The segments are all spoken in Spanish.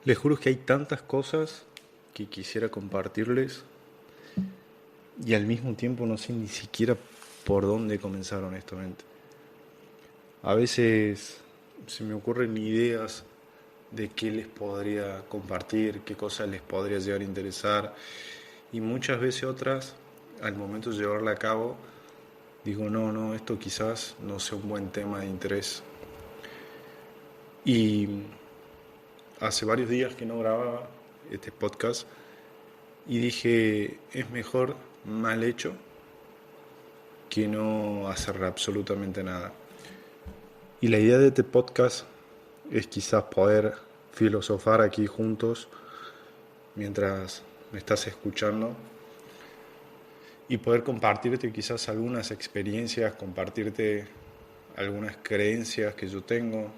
Les juro que hay tantas cosas que quisiera compartirles y al mismo tiempo no sé ni siquiera por dónde comenzar honestamente. A veces se me ocurren ideas de qué les podría compartir, qué cosas les podría llegar a interesar y muchas veces otras, al momento de llevarla a cabo, digo, no, esto quizás no sea un buen tema de interés. Y hace varios días que no grababa este podcast y dije, es mejor mal hecho que no hacer absolutamente nada. Y la idea de este podcast es quizás poder filosofar aquí juntos mientras me estás escuchando y poder compartirte quizás algunas experiencias, compartirte algunas creencias que yo tengo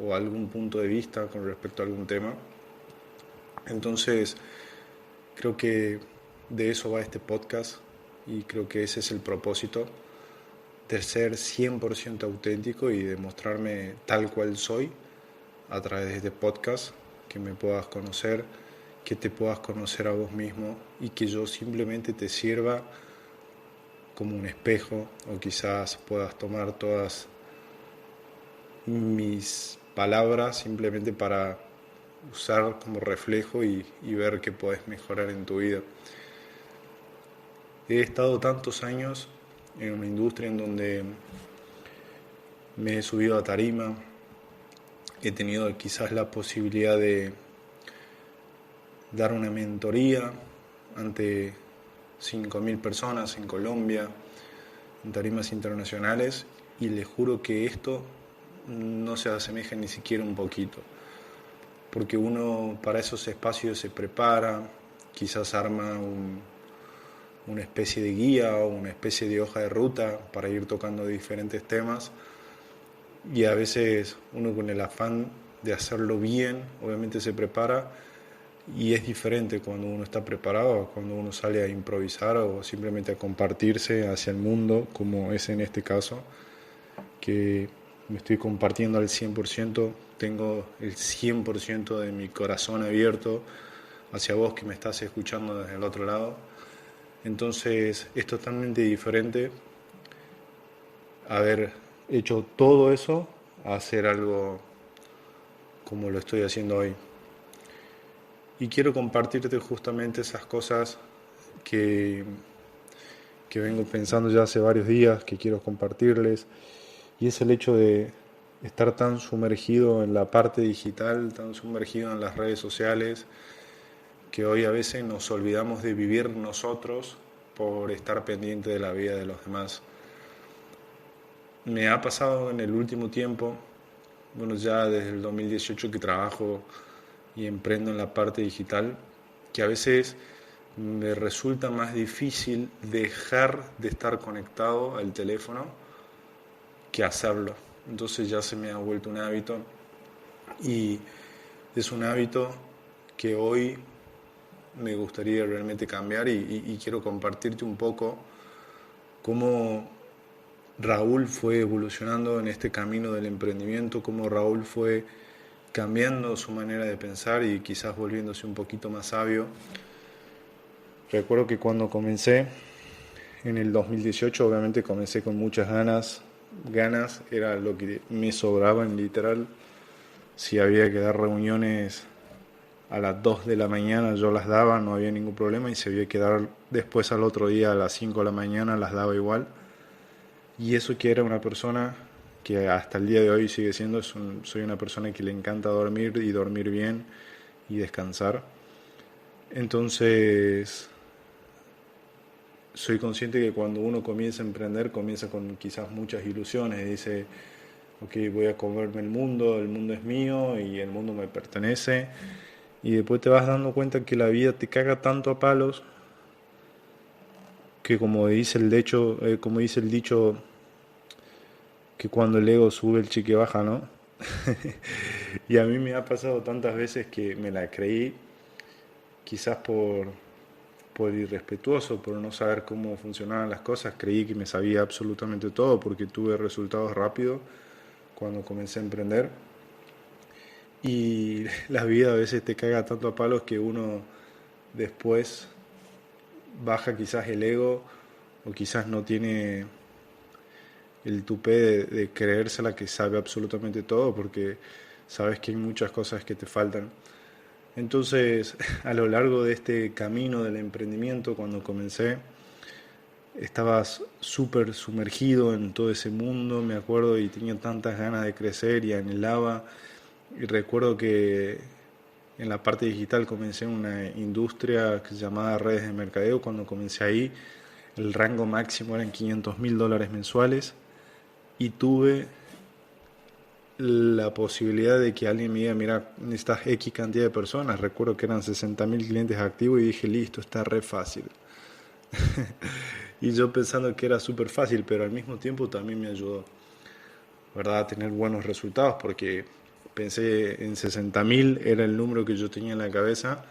o algún punto de vista con respecto a algún tema. Entonces, creo que de eso va este podcast y creo que ese es el propósito, de ser 100% auténtico y de mostrarme tal cual soy a través de este podcast, que me puedas conocer, que te puedas conocer a vos mismo y que yo simplemente te sirva como un espejo o quizás puedas tomar todas mis palabras simplemente para usar como reflejo y ver qué puedes mejorar en tu vida. He estado tantos años en una industria en donde me he subido a tarima, he tenido quizás la posibilidad de dar una mentoría ante 5.000 personas en Colombia, en tarimas internacionales, y les juro que esto no se asemeja ni siquiera un poquito, porque uno para esos espacios se prepara, quizás arma una especie de guía o una especie de hoja de ruta para ir tocando diferentes temas, y a veces uno con el afán de hacerlo bien, obviamente se prepara, y es diferente cuando uno está preparado, cuando uno sale a improvisar o simplemente a compartirse hacia el mundo, como es en este caso, que me estoy compartiendo al 100%, tengo el 100% de mi corazón abierto hacia vos que me estás escuchando desde el otro lado. Entonces es totalmente diferente haber hecho todo eso a hacer algo como lo estoy haciendo hoy. Y quiero compartirte justamente esas cosas que, que vengo pensando ya hace varios días, que quiero compartirles, y es el hecho de estar tan sumergido en la parte digital, tan sumergido en las redes sociales, que hoy a veces nos olvidamos de vivir nosotros por estar pendiente de la vida de los demás. Me ha pasado en el último tiempo, bueno, ya desde el 2018 que trabajo y emprendo en la parte digital, que a veces me resulta más difícil dejar de estar conectado al teléfono que hacerlo. Entonces ya se me ha vuelto un hábito y es un hábito que hoy me gustaría realmente cambiar y quiero compartirte un poco cómo Raúl fue evolucionando en este camino del emprendimiento, cómo Raúl fue cambiando su manera de pensar y quizás volviéndose un poquito más sabio. Recuerdo que cuando comencé en el 2018, obviamente comencé con muchas ganas era lo que me sobraba en literal. Si había que dar reuniones a las 2 de la mañana yo las daba, no había ningún problema, y si había que dar después al otro día a las 5 de la mañana las daba igual. Y eso que era una persona que hasta el día de hoy sigue siendo, soy una persona que le encanta dormir y dormir bien y descansar. Entonces, soy consciente que cuando uno comienza a emprender, comienza con quizás muchas ilusiones. Dice, ok, voy a comerme el mundo es mío y el mundo me pertenece. Y después te vas dando cuenta que la vida te caga tanto a palos que como dice el dicho, que cuando el ego sube el chique baja, ¿no? Y a mí me ha pasado tantas veces que me la creí, quizás por irrespetuoso, por no saber cómo funcionaban las cosas, creí que me sabía absolutamente todo porque tuve resultados rápidos cuando comencé a emprender. y la vida a veces te caga tanto a palos que uno después baja quizás el ego o quizás no tiene el tupé de creérsela que sabe absolutamente todo porque sabes que hay muchas cosas que te faltan. Entonces, a lo largo de este camino del emprendimiento, cuando comencé, estabas súper sumergido en todo ese mundo, me acuerdo, y tenía tantas ganas de crecer y anhelaba. Y recuerdo que en la parte digital comencé en una industria que se llamaba redes de mercadeo. Cuando comencé ahí, el rango máximo eran $500.000 mensuales y tuve la posibilidad de que alguien me diga, mira, necesitas X cantidad de personas. Recuerdo que eran 60.000 clientes activos y dije, listo, está re fácil. Y yo pensando que era súper fácil, pero al mismo tiempo también me ayudó, ¿verdad?, a tener buenos resultados porque pensé en 60.000 era el número que yo tenía en la cabeza.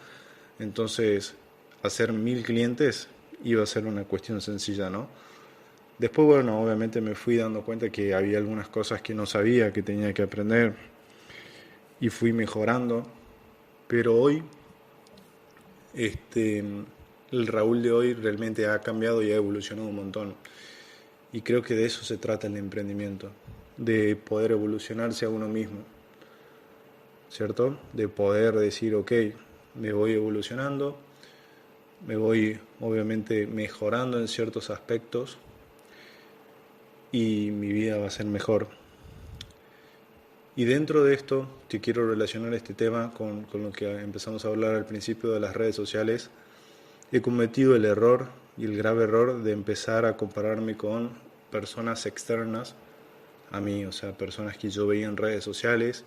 Entonces hacer 1.000 clientes iba a ser una cuestión sencilla, ¿no? Después, bueno, obviamente me fui dando cuenta que había algunas cosas que no sabía, que tenía que aprender y fui mejorando. Pero hoy, este, el Raúl de hoy realmente ha cambiado y ha evolucionado un montón. Y creo que de eso se trata el emprendimiento, de poder evolucionarse a uno mismo, ¿cierto? De poder decir, ok, me voy evolucionando, me voy obviamente mejorando en ciertos aspectos y mi vida va a ser mejor. Y dentro de esto, te quiero relacionar este tema con lo que empezamos a hablar al principio de las redes sociales. He cometido el error y el grave error de empezar a compararme con personas externas a mí, o sea, personas que yo veía en redes sociales,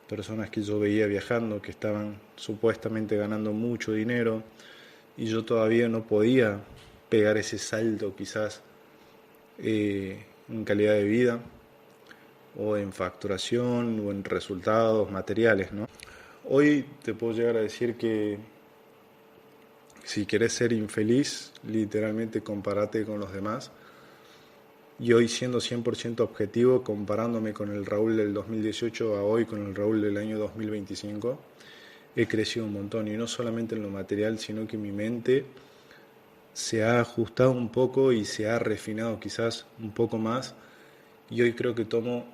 personas que yo veía viajando, que estaban supuestamente ganando mucho dinero y yo todavía no podía pegar ese salto quizás en calidad de vida o en facturación o en resultados materiales, ¿no? Hoy te puedo llegar a decir que si querés ser infeliz, literalmente compárate con los demás. Y hoy siendo 100% objetivo, comparándome con el Raúl del 2018 a hoy con el Raúl del año 2025, he crecido un montón. Y no solamente en lo material, sino que mi mente se ha ajustado un poco y se ha refinado quizás un poco más. Y hoy creo que tomo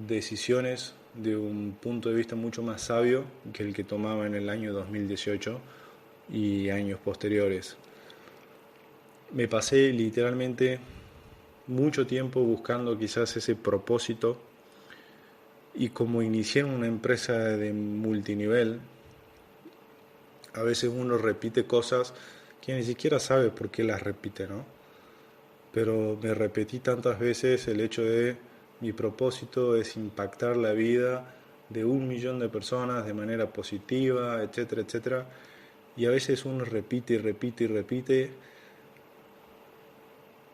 decisiones de un punto de vista mucho más sabio que el que tomaba en el año 2018 y años posteriores. Me pasé literalmente mucho tiempo buscando quizás ese propósito y como inicié en una empresa de multinivel, a veces uno repite cosas que ni siquiera sabe por qué las repite, ¿no? Pero me repetí tantas veces el hecho de mi propósito es impactar la vida de 1 millón de personas de manera positiva, etcétera, etcétera. Y a veces uno repite y repite y repite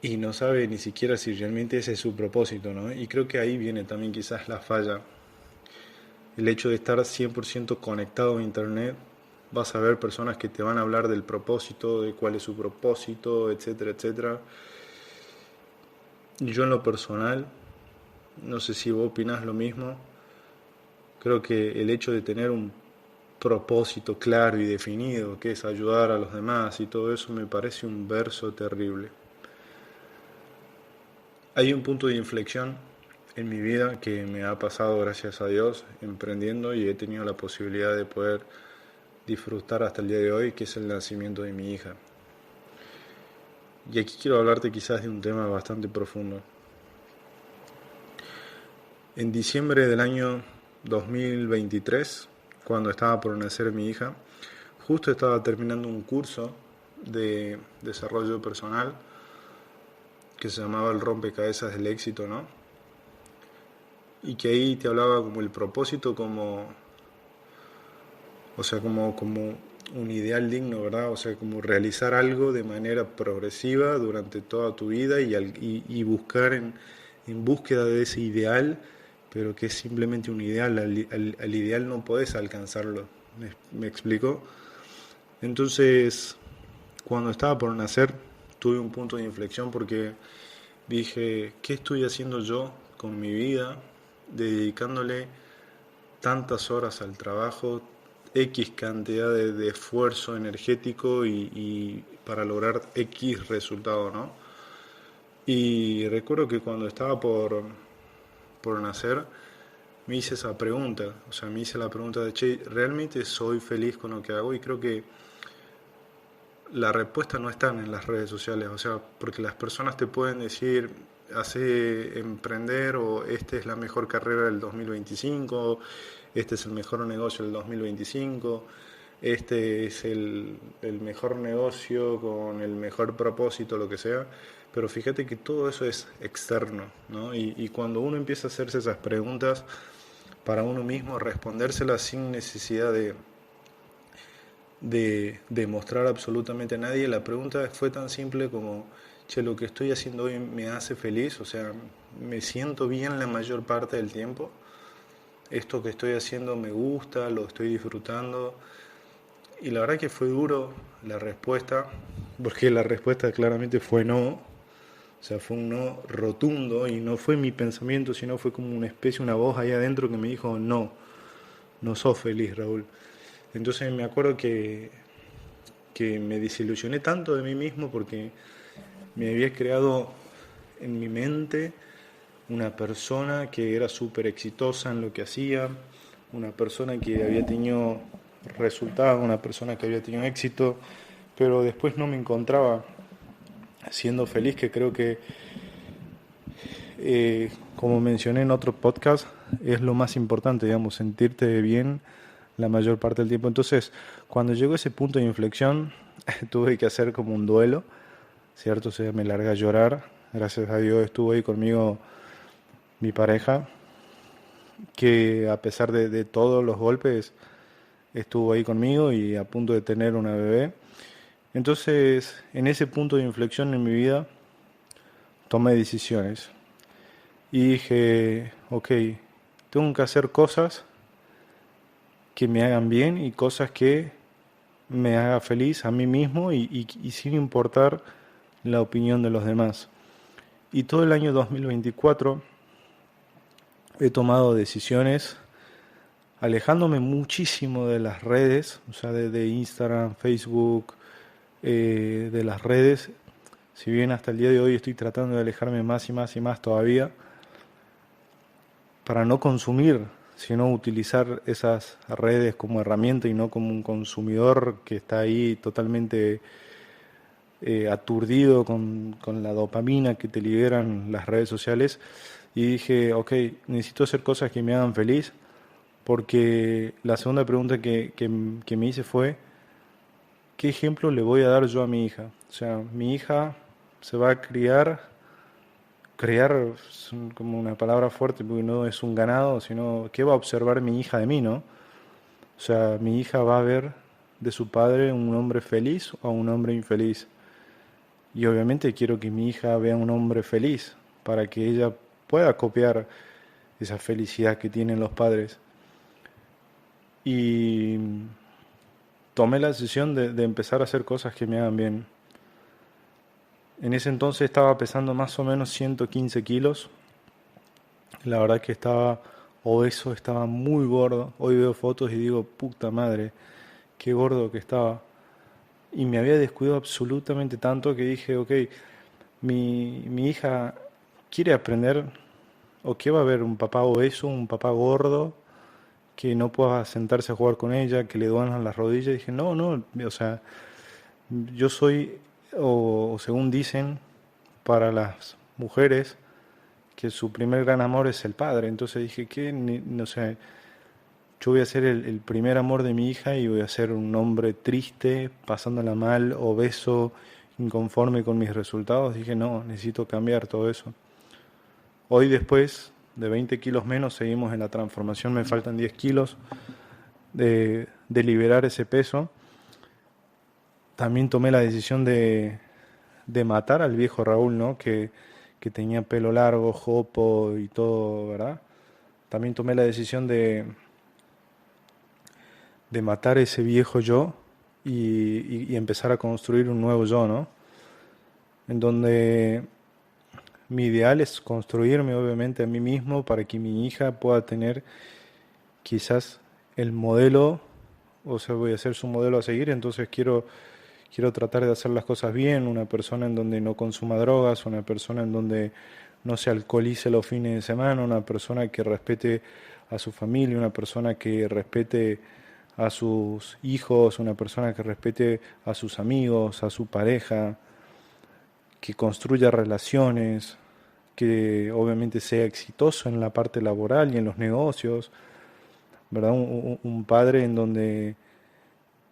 y no sabe ni siquiera si realmente ese es su propósito, ¿no? Y creo que ahí viene también quizás la falla. El hecho de estar 100% conectado a Internet, vas a ver personas que te van a hablar del propósito, de cuál es su propósito, etcétera, etcétera. Y yo en lo personal, no sé si vos opinás lo mismo, creo que el hecho de tener un propósito claro y definido, que es ayudar a los demás y todo eso, me parece un verso terrible. Hay un punto de inflexión en mi vida que me ha pasado, gracias a Dios, emprendiendo y he tenido la posibilidad de poder disfrutar hasta el día de hoy, que es el nacimiento de mi hija. Y aquí quiero hablarte quizás de un tema bastante profundo. En diciembre del año 2023, cuando estaba por nacer mi hija, justo estaba terminando un curso de desarrollo personal que se llamaba el rompecabezas del éxito, ¿no? Y que ahí te hablaba como el propósito, como, o sea, como un ideal digno, ¿verdad? O sea, como realizar algo de manera progresiva durante toda tu vida y buscar en búsqueda de ese ideal, pero que es simplemente un ideal. Al ideal no podés alcanzarlo. ¿Me explico? Entonces, cuando estaba por nacer, tuve un punto de inflexión porque dije, ¿qué estoy haciendo yo con mi vida dedicándole tantas horas al trabajo, X cantidad de esfuerzo energético y para lograr X resultado, ¿no? Y recuerdo que cuando estaba por nacer, me hice esa pregunta, o sea, me hice la pregunta de, che, ¿realmente soy feliz con lo que hago? Y creo que la respuesta no está en las redes sociales, o sea, porque las personas te pueden decir, hace emprender o esta es la mejor carrera del 2025, este es el mejor negocio del 2025, este es el mejor negocio con el mejor propósito, lo que sea, pero fíjate que todo eso es externo, ¿no? Y cuando uno empieza a hacerse esas preguntas para uno mismo, respondérselas sin necesidad de demostrar absolutamente a nadie. La pregunta fue tan simple como, che, lo que estoy haciendo hoy me hace feliz, o sea, me siento bien la mayor parte del tiempo, esto que estoy haciendo me gusta, lo estoy disfrutando. Y la verdad que fue duro la respuesta, porque la respuesta claramente fue no, o sea, fue un no rotundo y no fue mi pensamiento, sino fue como una especie, una voz ahí adentro que me dijo, no, no sos feliz, Raúl. Entonces me acuerdo que me desilusioné tanto de mí mismo porque me había creado en mi mente una persona que era súper exitosa en lo que hacía, una persona que había tenido resultados, una persona que había tenido éxito, pero después no me encontraba siendo feliz, que creo que, como mencioné en otro podcast, es lo más importante, digamos, sentirte bien la mayor parte del tiempo. Entonces, cuando llegó ese punto de inflexión, tuve que hacer como un duelo, ¿cierto? O sea, me largué a llorar. Gracias a Dios estuvo ahí conmigo mi pareja, que a pesar de todos los golpes, estuvo ahí conmigo y a punto de tener una bebé. Entonces, en ese punto de inflexión en mi vida, tomé decisiones y dije, ok, tengo que hacer cosas que me hagan bien y cosas que me haga feliz a mí mismo y sin importar la opinión de los demás. Y todo el año 2024 he tomado decisiones alejándome muchísimo de las redes, o sea, de Instagram, Facebook, de las redes. Si bien hasta el día de hoy estoy tratando de alejarme más y más y más todavía, para no consumir, sino utilizar esas redes como herramienta y no como un consumidor que está ahí totalmente aturdido con la dopamina que te liberan las redes sociales. Y dije, ok, necesito hacer cosas que me hagan feliz, porque la segunda pregunta que me hice fue, ¿qué ejemplo le voy a dar yo a mi hija? O sea, mi hija se va a criar es como una palabra fuerte porque no es un ganado, sino ¿qué va a observar mi hija de mí, no? O sea, mi hija va a ver de su padre un hombre feliz o un hombre infeliz. Y obviamente quiero que mi hija vea un hombre feliz para que ella pueda copiar esa felicidad que tienen los padres. Y tomé la decisión de empezar a hacer cosas que me hagan bien. En ese entonces estaba pesando más o menos 115 kilos. La verdad que estaba obeso, estaba muy gordo. Hoy veo fotos y digo, puta madre, qué gordo que estaba. Y me había descuidado absolutamente tanto que dije, ok, mi hija quiere aprender, o que va a ver un papá obeso, un papá gordo, que no pueda sentarse a jugar con ella, que le duelan las rodillas. Y dije, no, no, o sea, yo soy, o según dicen, para las mujeres, que su primer gran amor es el padre. Entonces dije, que no sé, yo voy a ser el primer amor de mi hija y voy a ser un hombre triste, pasándola mal, obeso, inconforme con mis resultados. Dije, no, necesito cambiar todo eso. Hoy, después de 20 kilos menos, seguimos en la transformación, me faltan 10 kilos de liberar ese peso. También tomé la decisión de matar al viejo Raúl, ¿no? Que tenía pelo largo, jopo y todo, ¿verdad? También tomé la decisión de matar ese viejo yo y empezar a construir un nuevo yo, ¿no? En donde mi ideal es construirme obviamente a mí mismo para que mi hija pueda tener quizás el modelo, o sea, voy a ser su modelo a seguir, entonces quiero tratar de hacer las cosas bien, una persona en donde no consuma drogas, una persona en donde no se alcoholice los fines de semana, una persona que respete a su familia, una persona que respete a sus hijos, una persona que respete a sus amigos, a su pareja, que construya relaciones, que obviamente sea exitoso en la parte laboral y en los negocios, ¿verdad? Un padre en donde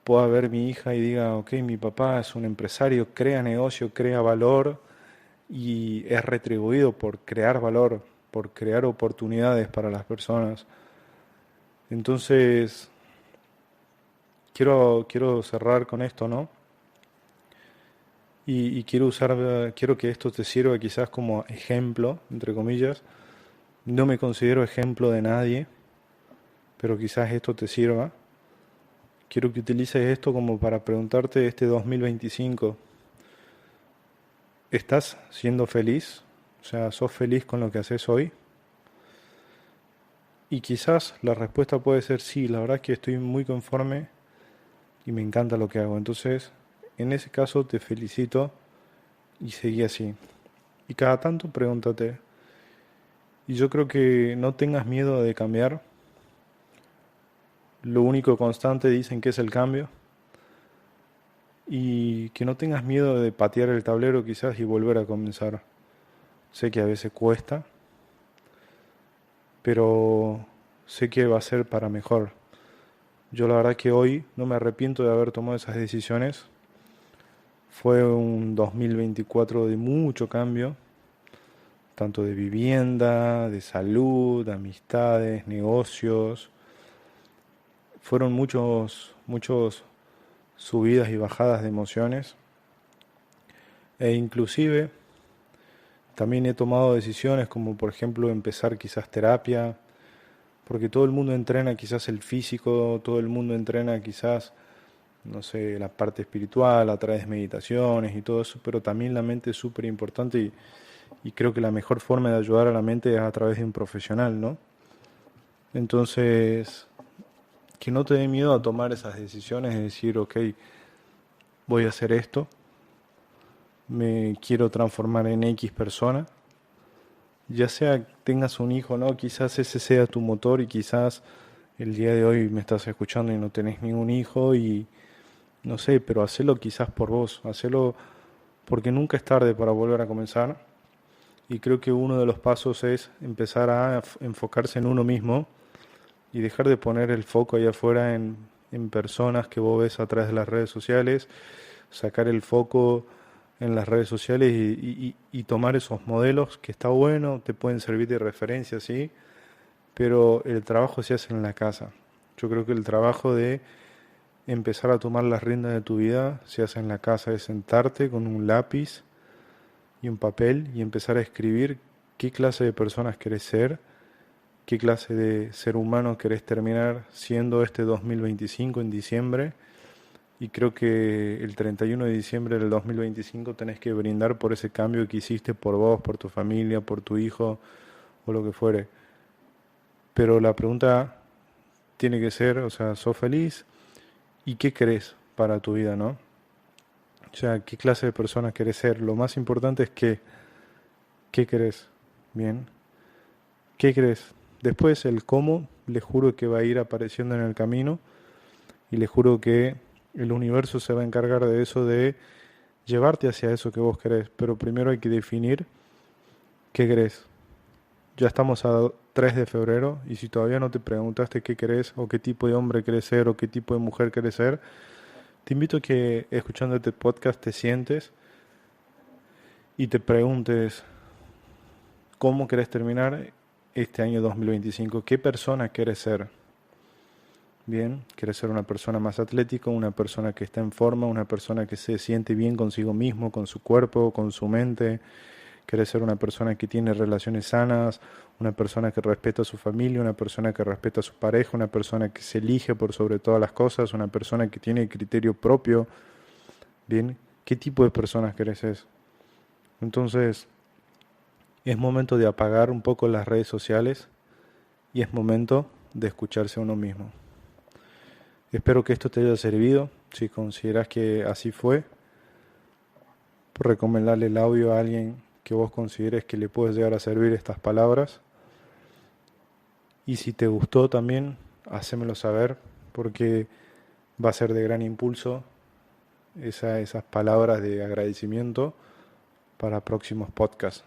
pueda ver mi hija y diga, ok, mi papá es un empresario, crea negocio, crea valor y es retribuido por crear valor, por crear oportunidades para las personas. Entonces, quiero cerrar con esto, ¿no? Y quiero que esto te sirva quizás como ejemplo, entre comillas. No me considero ejemplo de nadie, pero quizás esto te sirva. Quiero que utilices esto como para preguntarte este 2025, ¿estás siendo feliz? O sea, ¿sos feliz con lo que haces hoy? Y quizás la respuesta puede ser sí, la verdad es que estoy muy conforme y me encanta lo que hago. Entonces, en ese caso te felicito y seguí así. Y cada tanto pregúntate, y yo creo que no tengas miedo de cambiar. Lo único constante dicen que es el cambio. Y que no tengas miedo de patear el tablero quizás y volver a comenzar. Sé que a veces cuesta, pero sé que va a ser para mejor. Yo la verdad que hoy no me arrepiento de haber tomado esas decisiones. Fue un 2024 de mucho cambio, tanto de vivienda, de salud, amistades, negocios. Fueron muchos subidas y bajadas de emociones. E inclusive también he tomado decisiones como por ejemplo empezar quizás terapia, porque todo el mundo entrena quizás el físico, todo el mundo entrena quizás, no sé, la parte espiritual a través de meditaciones y todo eso, pero también la mente es súper importante y creo que la mejor forma de ayudar a la mente es a través de un profesional, ¿no? Entonces, que no te dé miedo a tomar esas decisiones, es decir, ok, voy a hacer esto, me quiero transformar en X persona, ya sea tengas un hijo o no, quizás ese sea tu motor y quizás el día de hoy me estás escuchando y no tenés ningún hijo y no sé, pero hacelo quizás por vos, hacelo porque nunca es tarde para volver a comenzar y creo que uno de los pasos es empezar a enfocarse en uno mismo y dejar de poner el foco allá afuera en personas que vos ves a través de las redes sociales, sacar el foco en las redes sociales y tomar esos modelos que está bueno, te pueden servir de referencia, sí, pero el trabajo se hace en la casa. Yo creo que el trabajo de empezar a tomar las riendas de tu vida se hace en la casa, de sentarte con un lápiz y un papel y empezar a escribir qué clase de personas querés ser, qué clase de ser humano querés terminar siendo este 2025 en diciembre. Y creo que el 31 de diciembre del 2025 tenés que brindar por ese cambio que hiciste por vos, por tu familia, por tu hijo o lo que fuere. Pero la pregunta tiene que ser, o sea, ¿sos feliz? ¿Y qué querés para tu vida, no? O sea, ¿qué clase de persona querés ser? Lo más importante es ¿qué querés? Bien, ¿qué querés? Después el cómo, le juro que va a ir apareciendo en el camino y le juro que el universo se va a encargar de eso, de llevarte hacia eso que vos querés. Pero primero hay que definir qué querés. Ya estamos a 3 de febrero y si todavía no te preguntaste qué querés o qué tipo de hombre querés ser o qué tipo de mujer querés ser, te invito a que escuchando este podcast te sientes y te preguntes cómo querés terminar este año 2025, qué persona querés ser. Bien, querés ser una persona más atlética, una persona que está en forma, una persona que se siente bien consigo mismo, con su cuerpo, con su mente. Querés ser una persona que tiene relaciones sanas, una persona que respeta a su familia, una persona que respeta a su pareja, una persona que se elige por sobre todas las cosas, una persona que tiene criterio propio. Bien, ¿qué tipo de personas querés ser? Entonces, es momento de apagar un poco las redes sociales y es momento de escucharse a uno mismo. Espero que esto te haya servido. Si consideras que así fue, recomendarle el audio a alguien que vos consideres que le puede llegar a servir estas palabras. Y si te gustó también, hacémelo saber, porque va a ser de gran impulso esas palabras de agradecimiento para próximos podcasts.